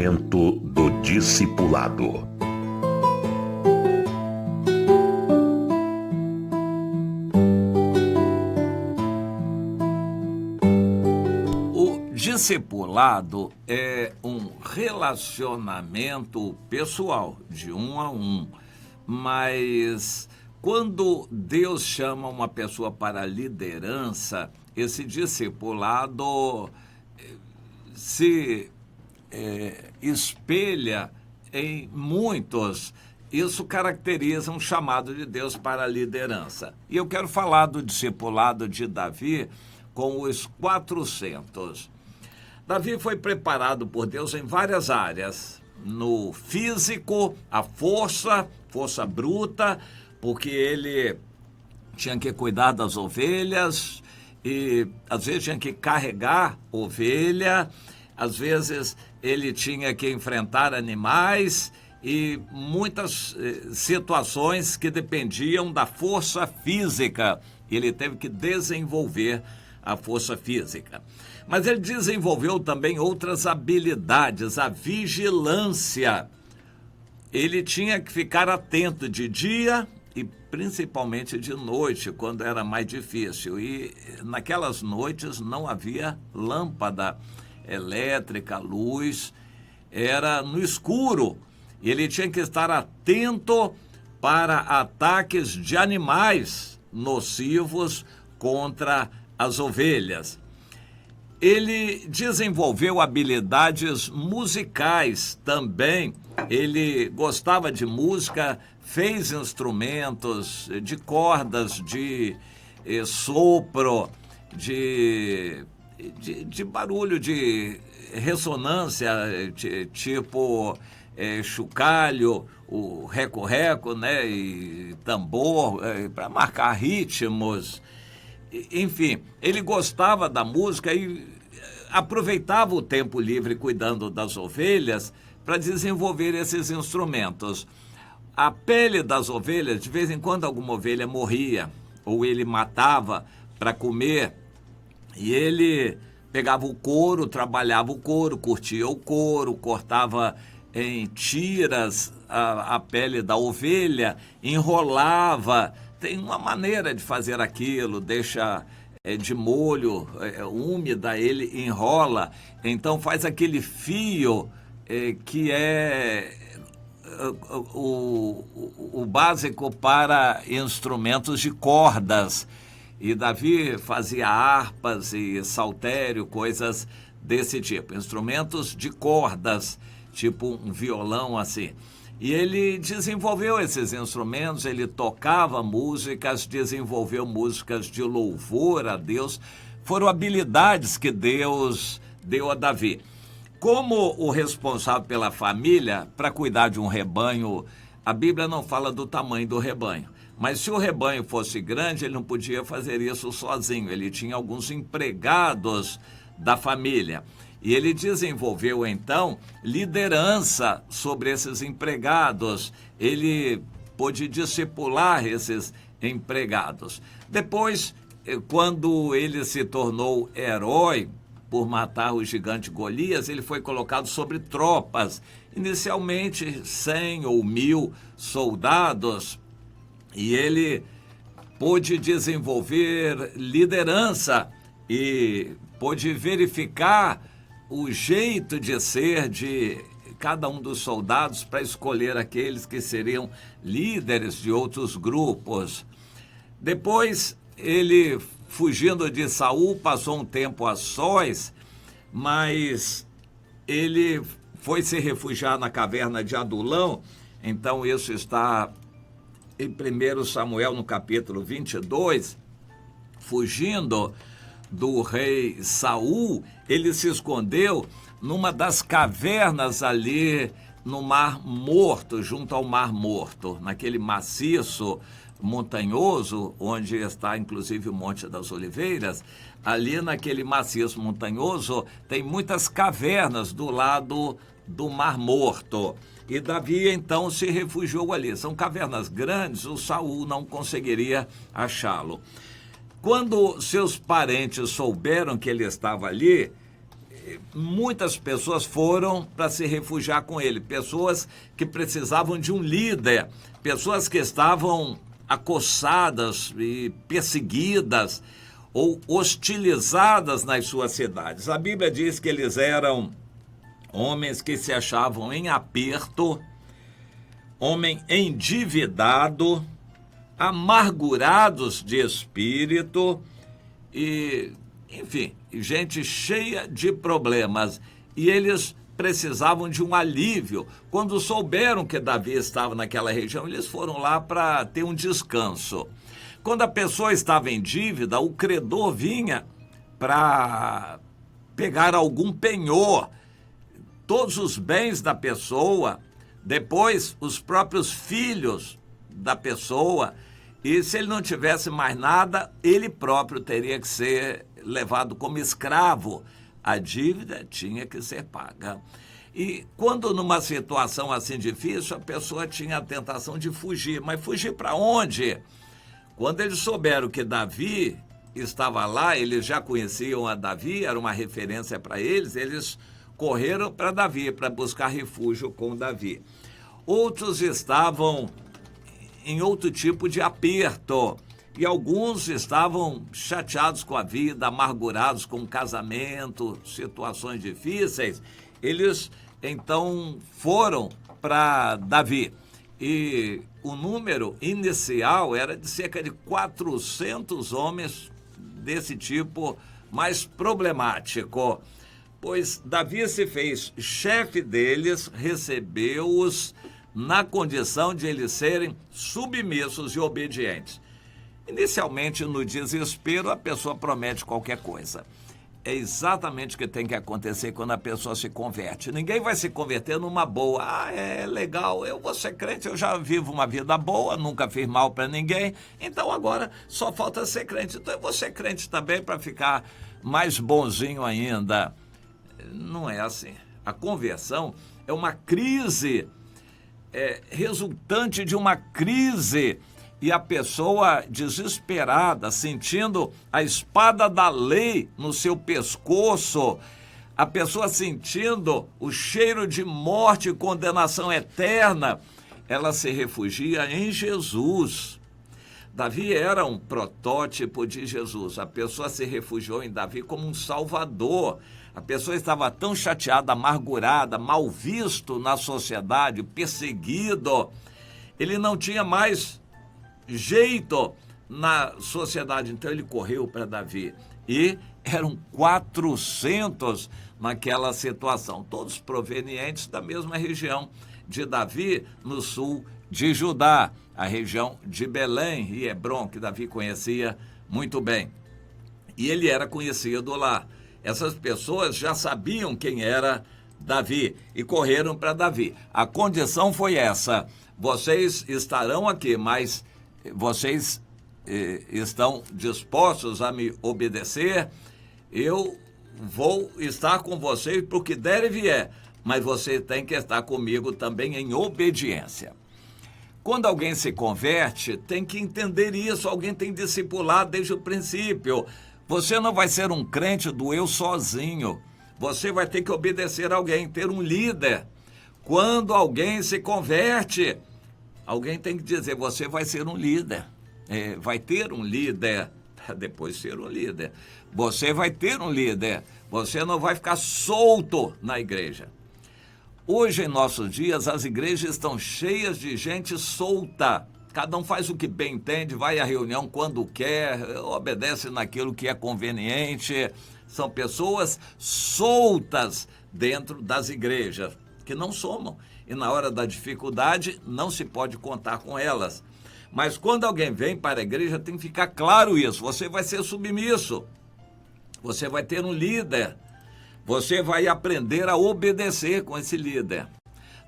Momento do Discipulado. O discipulado é um relacionamento pessoal, de um a um, mas quando Deus chama uma pessoa para a liderança, esse discipulado se espelha em muitos. Isso caracteriza um chamado de Deus para a liderança. E eu quero falar do discipulado de Davi com os 400. Davi foi preparado por Deus em várias áreas. No físico, a força bruta, porque ele tinha que cuidar das ovelhas e às vezes tinha que carregar ovelha, às vezes ele tinha que enfrentar animais e muitas situações que dependiam da força física. Ele teve que desenvolver a força física. Mas ele desenvolveu também outras habilidades, a vigilância. Ele tinha que ficar atento de dia e principalmente de noite, quando era mais difícil. E naquelas noites não havia lâmpada elétrica, luz, era no escuro. Ele tinha que estar atento para ataques de animais nocivos contra as ovelhas. Ele desenvolveu habilidades musicais também. Ele gostava de música, fez instrumentos de cordas, de sopro, de barulho de ressonância, tipo chocalho, o reco-reco, né, e tambor, para marcar ritmos. Enfim, ele gostava da música e aproveitava o tempo livre cuidando das ovelhas para desenvolver esses instrumentos. A pele das ovelhas, de vez em quando alguma ovelha morria, ou ele matava para comer, e ele pegava o couro, trabalhava o couro, curtia o couro, cortava em tiras a pele da ovelha, enrolava. Tem uma maneira de fazer aquilo, deixa de molho, úmida, ele enrola, então faz aquele fio que é o básico para instrumentos de cordas. E Davi fazia harpas e saltério, coisas desse tipo, instrumentos de cordas, tipo um violão assim. E ele desenvolveu esses instrumentos, ele tocava músicas, desenvolveu músicas de louvor a Deus. Foram habilidades que Deus deu a Davi. Como o responsável pela família, para cuidar de um rebanho, a Bíblia não fala do tamanho do rebanho. Mas se o rebanho fosse grande, ele não podia fazer isso sozinho. Ele tinha alguns empregados da família. E ele desenvolveu, então, liderança sobre esses empregados. Ele pôde discipular esses empregados. Depois, quando ele se tornou herói por matar o gigante Golias, ele foi colocado sobre tropas. Inicialmente, 100 ou 1000 soldados. E ele pôde desenvolver liderança e pôde verificar o jeito de ser de cada um dos soldados para escolher aqueles que seriam líderes de outros grupos. Depois, ele, fugindo de Saul, passou um tempo a sós, mas ele foi se refugiar na caverna de Adulão. Então, isso está em 1 Samuel, no capítulo 22, fugindo do rei Saul, ele se escondeu numa das cavernas ali no Mar Morto, junto ao Mar Morto, naquele maciço montanhoso, onde está inclusive o Monte das Oliveiras. Ali naquele maciço montanhoso tem muitas cavernas do lado do Mar Morto. E Davi então se refugiou ali. São cavernas grandes, o Saul não conseguiria achá-lo. Quando seus parentes souberam que ele estava ali, muitas pessoas foram para se refugiar com ele, pessoas que precisavam de um líder, pessoas que estavam acossadas e perseguidas ou hostilizadas nas suas cidades. A Bíblia diz que eles eram homens que se achavam em aperto, homem endividado, amargurados de espírito e, enfim, gente cheia de problemas. E eles precisavam de um alívio. Quando souberam que Davi estava naquela região, eles foram lá para ter um descanso. Quando a pessoa estava em dívida, o credor vinha para pegar algum penhor, todos os bens da pessoa, depois os próprios filhos da pessoa, e se ele não tivesse mais nada, ele próprio teria que ser levado como escravo. A dívida tinha que ser paga. E quando numa situação assim difícil, a pessoa tinha a tentação de fugir. Mas fugir para onde? Quando eles souberam que Davi estava lá, eles já conheciam a Davi, era uma referência para eles, eles correram para Davi, para buscar refúgio com Davi. Outros estavam em outro tipo de aperto, e alguns estavam chateados com a vida, amargurados com o casamento, situações difíceis. Eles, então, foram para Davi. E o número inicial era de cerca de 400 homens desse tipo mais problemático, pois Davi se fez chefe deles, recebeu-os na condição de eles serem submissos e obedientes. Inicialmente, no desespero, a pessoa promete qualquer coisa. É exatamente o que tem que acontecer quando a pessoa se converte. Ninguém vai se converter numa boa. Ah, é legal, eu vou ser crente, eu já vivo uma vida boa, nunca fiz mal para ninguém, então agora só falta ser crente. Então eu vou ser crente também para ficar mais bonzinho ainda. Não é assim. A conversão é uma crise, resultante de uma crise. E a pessoa desesperada, sentindo a espada da lei no seu pescoço, a pessoa sentindo o cheiro de morte e condenação eterna, ela se refugia em Jesus. Davi era um protótipo de Jesus. A pessoa se refugiou em Davi como um salvador. A pessoa estava tão chateada, amargurada, mal visto na sociedade, perseguido. Ele não tinha mais jeito na sociedade, então ele correu para Davi, e eram 400 naquela situação, todos provenientes da mesma região de Davi, no sul de Judá, a região de Belém e Hebrom, que Davi conhecia muito bem, e ele era conhecido lá. Essas pessoas já sabiam quem era Davi e correram para Davi. A condição foi essa: vocês estarão aqui, mas vocês estão dispostos a me obedecer? Eu vou estar com vocês para o que der e vier, mas você tem que estar comigo também em obediência. Quando alguém se converte, tem que entender isso, alguém tem que discipular desde o princípio. Você não vai ser um crente do eu sozinho, você vai ter que obedecer a alguém, ter um líder. Quando alguém se converte, alguém tem que dizer, você vai ser um líder, vai ter um líder, para depois ser um líder. Você vai ter um líder, você não vai ficar solto na igreja. Hoje, em nossos dias, as igrejas estão cheias de gente solta. Cada um faz o que bem entende, vai à reunião quando quer, obedece naquilo que é conveniente. São pessoas soltas dentro das igrejas, que não somam. E na hora da dificuldade, não se pode contar com elas. Mas quando alguém vem para a igreja, tem que ficar claro isso. Você vai ser submisso. Você vai ter um líder. Você vai aprender a obedecer com esse líder.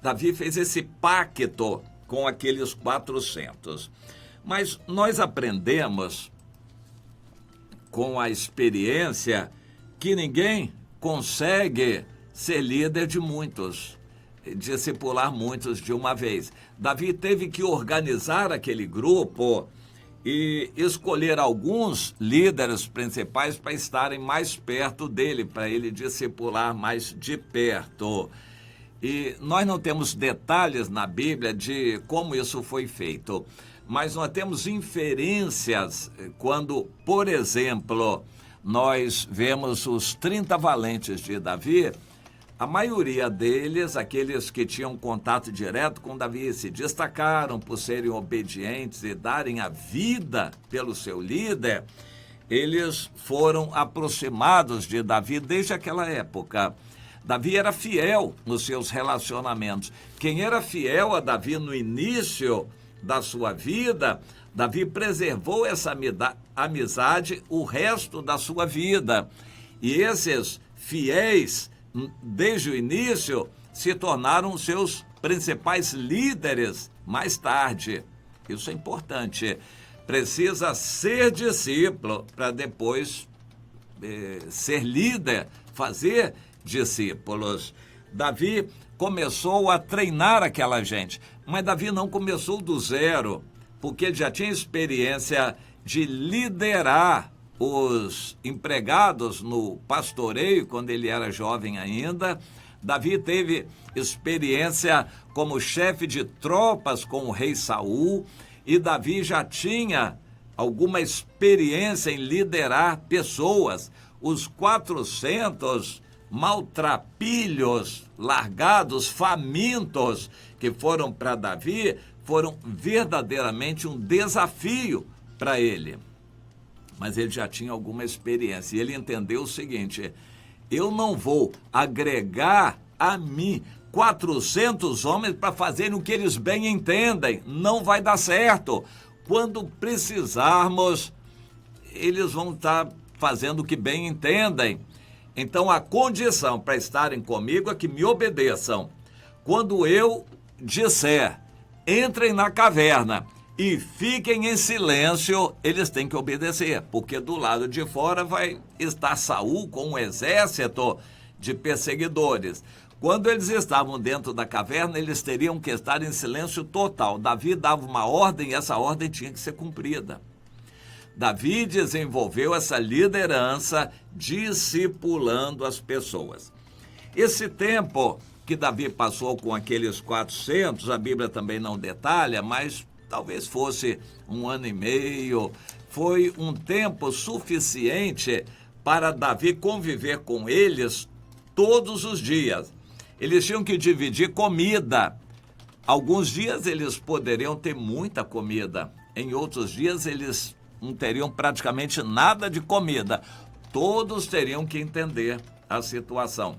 Davi fez esse pacto com aqueles 400. Mas nós aprendemos com a experiência que ninguém consegue ser líder de muitos, discipular muitos de uma vez. Davi teve que organizar aquele grupo e escolher alguns líderes principais para estarem mais perto dele, para ele discipular mais de perto. E nós não temos detalhes na Bíblia de como isso foi feito, mas nós temos inferências quando, por exemplo, nós vemos os 30 valentes de Davi. A maioria deles, aqueles que tinham contato direto com Davi, se destacaram por serem obedientes e darem a vida pelo seu líder. Eles foram aproximados de Davi desde aquela época. Davi era fiel nos seus relacionamentos. Quem era fiel a Davi no início da sua vida, Davi preservou essa amizade o resto da sua vida. E esses fiéis, desde o início, se tornaram seus principais líderes mais tarde. Isso é importante. Precisa ser discípulo para depois ser líder, fazer discípulos. Davi começou a treinar aquela gente, mas Davi não começou do zero, porque ele já tinha experiência de liderar os empregados no pastoreio quando ele era jovem ainda. Davi teve experiência como chefe de tropas com o rei Saul, e Davi já tinha alguma experiência em liderar pessoas. Os 400 maltrapilhos, largados, famintos que foram para Davi, foram verdadeiramente um desafio para ele. Mas ele já tinha alguma experiência e ele entendeu o seguinte: eu não vou agregar a mim 400 homens para fazerem o que eles bem entendem. Não vai dar certo. Quando precisarmos, eles vão estar fazendo o que bem entendem. Então, a condição para estarem comigo é que me obedeçam. Quando eu disser, entrem na caverna e fiquem em silêncio, eles têm que obedecer, porque do lado de fora vai estar Saul com um exército de perseguidores. Quando eles estavam dentro da caverna, eles teriam que estar em silêncio total. Davi dava uma ordem e essa ordem tinha que ser cumprida. Davi desenvolveu essa liderança discipulando as pessoas. Esse tempo que Davi passou com aqueles 400, a Bíblia também não detalha, mas talvez fosse 1 ano e meio, foi um tempo suficiente para Davi conviver com eles todos os dias. Eles tinham que dividir comida. Alguns dias eles poderiam ter muita comida, em outros dias eles não teriam praticamente nada de comida. Todos teriam que entender a situação.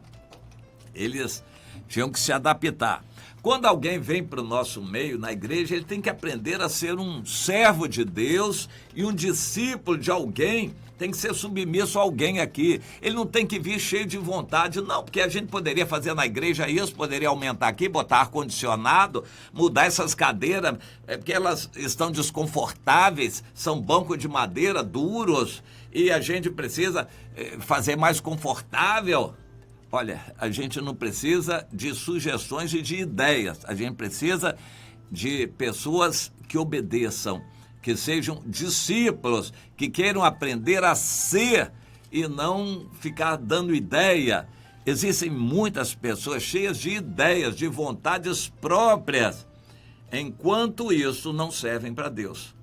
Eles tinham que se adaptar. Quando alguém vem para o nosso meio, na igreja, ele tem que aprender a ser um servo de Deus e um discípulo de alguém. Tem que ser submisso a alguém aqui. Ele não tem que vir cheio de vontade, não, porque a gente poderia fazer na igreja isso, poderia aumentar aqui, botar ar-condicionado, mudar essas cadeiras, porque elas estão desconfortáveis, são bancos de madeira duros, e a gente precisa fazer mais confortável. Olha, a gente não precisa de sugestões e de ideias, a gente precisa de pessoas que obedeçam, que sejam discípulos, que queiram aprender a ser e não ficar dando ideia. Existem muitas pessoas cheias de ideias, de vontades próprias, enquanto isso não servem para Deus.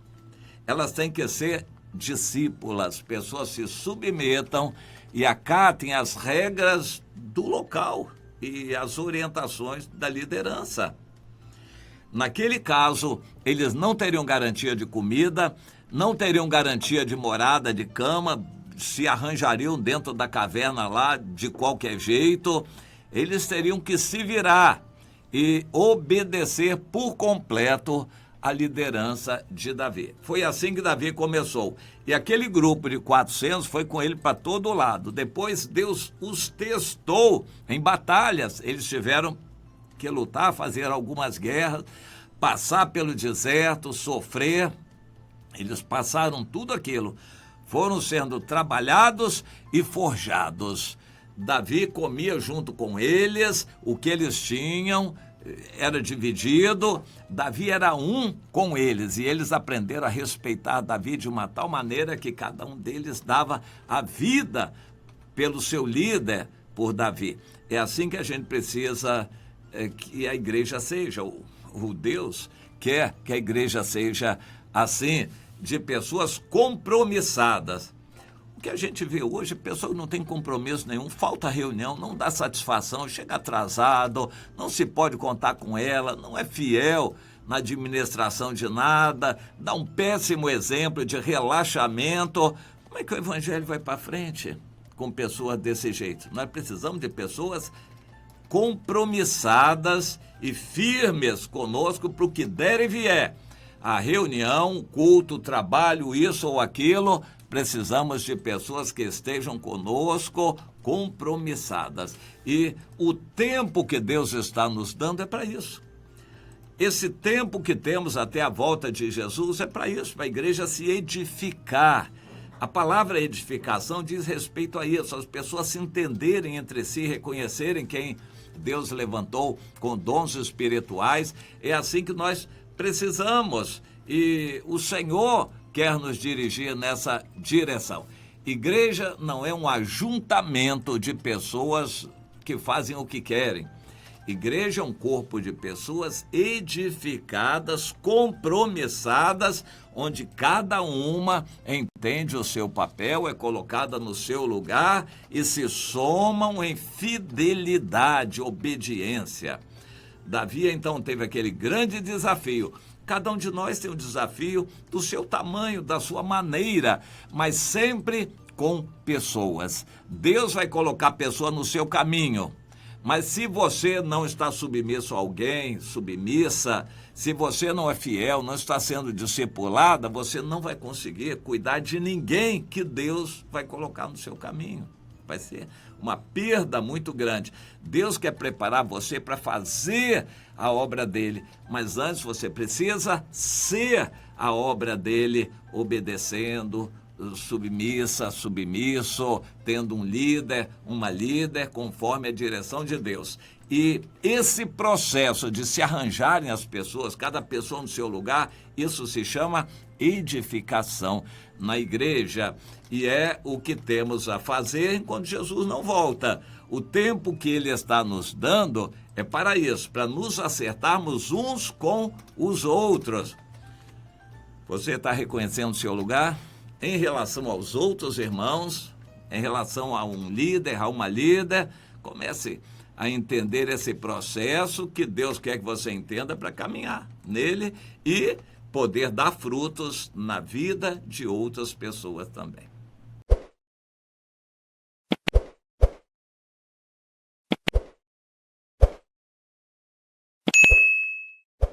Elas têm que ser discípulas, pessoas se submetam e acatem as regras do local e as orientações da liderança. Naquele caso, eles não teriam garantia de comida, não teriam garantia de morada, de cama, se arranjariam dentro da caverna lá de qualquer jeito. Eles teriam que se virar e obedecer por completo a liderança de Davi. Foi assim que Davi começou. E aquele grupo de 400 foi com ele para todo lado. Depois Deus os testou em batalhas. Eles tiveram que lutar, fazer algumas guerras, passar pelo deserto, sofrer. Eles passaram tudo aquilo. Foram sendo trabalhados e forjados. Davi comia junto com eles o que eles tinham, era dividido, Davi era um com eles, e eles aprenderam a respeitar Davi de uma tal maneira que cada um deles dava a vida pelo seu líder, por Davi. É assim que a gente precisa que a igreja seja. O Deus quer que a igreja seja assim, de pessoas compromissadas. O que a gente vê hoje, pessoa que não tem compromisso nenhum, falta reunião, não dá satisfação, chega atrasado, não se pode contar com ela, não é fiel na administração de nada, dá um péssimo exemplo de relaxamento. Como é que o evangelho vai para frente com pessoas desse jeito? Nós precisamos de pessoas compromissadas e firmes conosco para o que der e vier. A reunião, o culto, o trabalho, isso ou aquilo, precisamos de pessoas que estejam conosco compromissadas. E o tempo que Deus está nos dando é para isso. Esse tempo que temos até a volta de Jesus é para isso, para a igreja se edificar. A palavra edificação diz respeito a isso, as pessoas se entenderem entre si, reconhecerem quem Deus levantou com dons espirituais. É assim que nós precisamos, e o Senhor quer nos dirigir nessa direção. Igreja não é um ajuntamento de pessoas que fazem o que querem. Igreja é um corpo de pessoas edificadas, compromissadas, onde cada uma entende o seu papel, é colocada no seu lugar e se somam em fidelidade, obediência. Davi, então, teve aquele grande desafio. Cada um de nós tem um desafio do seu tamanho, da sua maneira, mas sempre com pessoas. Deus vai colocar a pessoa no seu caminho. Mas se você não está submisso a alguém, submissa, se você não é fiel, não está sendo discipulada, você não vai conseguir cuidar de ninguém que Deus vai colocar no seu caminho. Vai ser uma perda muito grande. Deus quer preparar você para fazer a obra dele, mas antes você precisa ser a obra dele, obedecendo, submissa, submisso, tendo um líder, uma líder, conforme a direção de Deus. E esse processo de se arranjarem as pessoas, cada pessoa no seu lugar, isso se chama edificação na igreja. E é o que temos a fazer enquanto Jesus não volta. O tempo que ele está nos dando é para isso, para nos acertarmos uns com os outros. Você está reconhecendo o seu lugar? Em relação aos outros irmãos, em relação a um líder, a uma líder, comece a entender esse processo que Deus quer que você entenda para caminhar nele e poder dar frutos na vida de outras pessoas também.